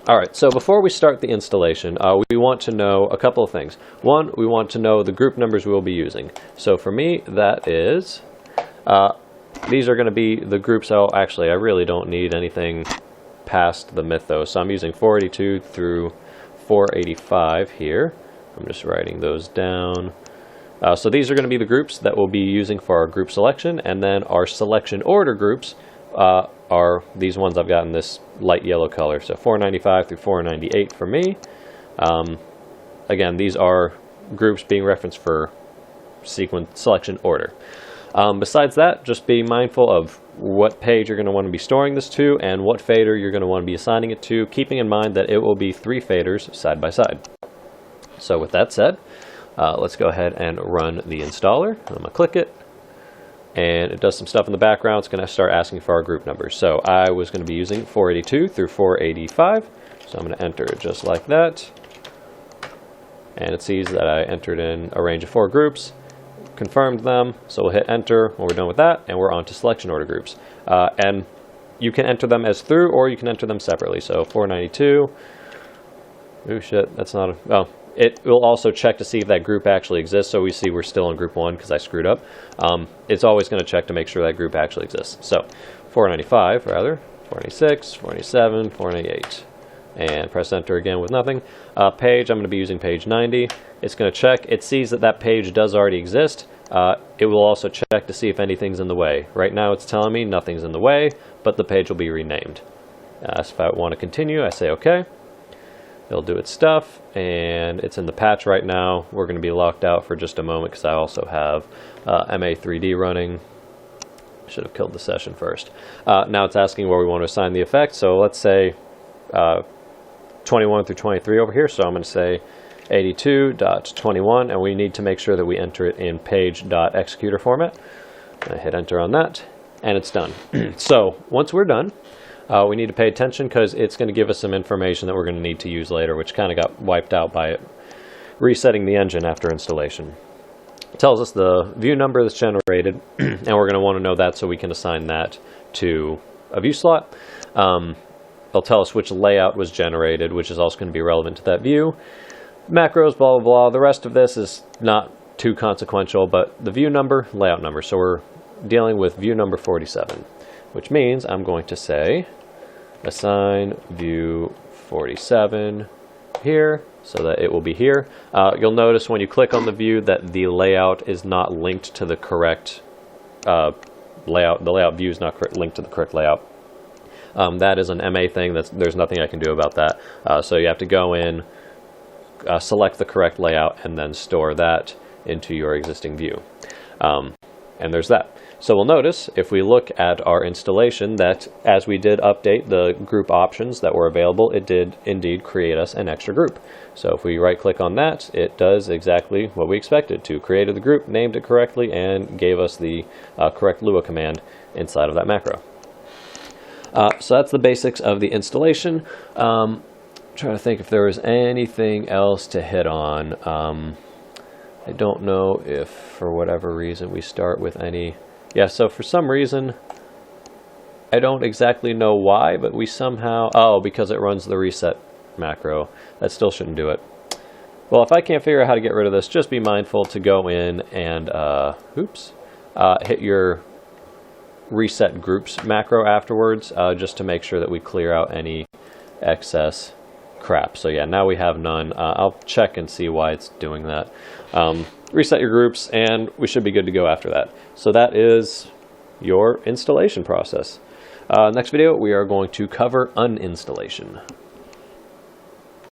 All right, so before we start the installation, we want to know a couple of things. One, we want to know the group numbers we will be using. So for me, that is, these are going to be the groups. Oh, actually, I really don't need anything past the mythos. So I'm using 482 through 485 here. I'm just writing those down. So these are going to be the groups that we'll be using for our group selection, and then our selection order groups are these ones I've got in this light yellow color. So 495 through 498 for me. Again, these are groups being referenced for sequence selection order. Besides that, just be mindful of what page you're going to want to be storing this to and what fader you're going to want to be assigning it to, keeping in mind that it will be 3 faders side by side. So with that said, let's go ahead and run the installer. I'm going to click it, and it does some stuff in the background. It's going to start asking for our group numbers. So I was going to be using 482 through 485, so I'm going to enter it just like that. And it sees that I entered in a range of 4 groups, confirmed them, so we'll hit enter when we're done with that, and we're on to selection order groups. And you can enter them as through, or you can enter them separately. So 492, oh shit, that's not a, oh. It will also check to see if that group actually exists, so we see we're still in group 1 because I screwed up. It's always going to check to make sure that group actually exists. So 495 rather, 496, 497, 498. And press enter again with nothing. Page, I'm going to be using page 90. It's going to check. It sees that that page does already exist. It will also check to see if anything's in the way. Right now it's telling me nothing's in the way, but the page will be renamed. So if I want to continue, I say OK. It'll do its stuff, and it's in the patch right now. We're going to be locked out for just a moment because I also have MA3D running. Should have killed the session first. Now it's asking where we want to assign the effect. So let's say 21 through 23 over here. So I'm going to say 82.21, and we need to make sure that we enter it in page.executor format. I hit enter on that, and it's done. So once we're done, we need to pay attention because it's going to give us some information that we're going to need to use later, which kind of got wiped out by it resetting the engine after installation. It tells us the view number that's generated, and we're going to want to know that so we can assign that to a view slot. It'll tell us which layout was generated, which is also going to be relevant to that view. Macros, blah, blah, blah. The rest of this is not too consequential, but the view number, layout number. So we're dealing with view number 47, which means I'm going to say assign view 47 here so that it will be here. You'll notice when you click on the view that the layout is not linked to the correct layout. The layout view is not linked to the correct layout. That is an MA thing. There's nothing I can do about that. So you have to go in, select the correct layout, and then store that into your existing view. And there's that. So we'll notice if we look at our installation that as we did update the group options that were available, it did indeed create us an extra group. So if we right click on that, it does exactly what we expected to. Created the group, named it correctly, and gave us the correct Lua command inside of that macro. So that's the basics of the installation. Trying to think if there was anything else to hit on. I don't know if for whatever reason we start with any. Yeah, so for some reason, I don't exactly know why, but we somehow, oh, because it runs the reset macro. That still shouldn't do it. Well, if I can't figure out how to get rid of this, just be mindful to go in and, hit your reset groups macro afterwards, just to make sure that we clear out any excess crap. So yeah, now we have none. I'll check and see why it's doing that. Reset your groups, and we should be good to go after that. So that is your installation process. Next video, we are going to cover uninstallation.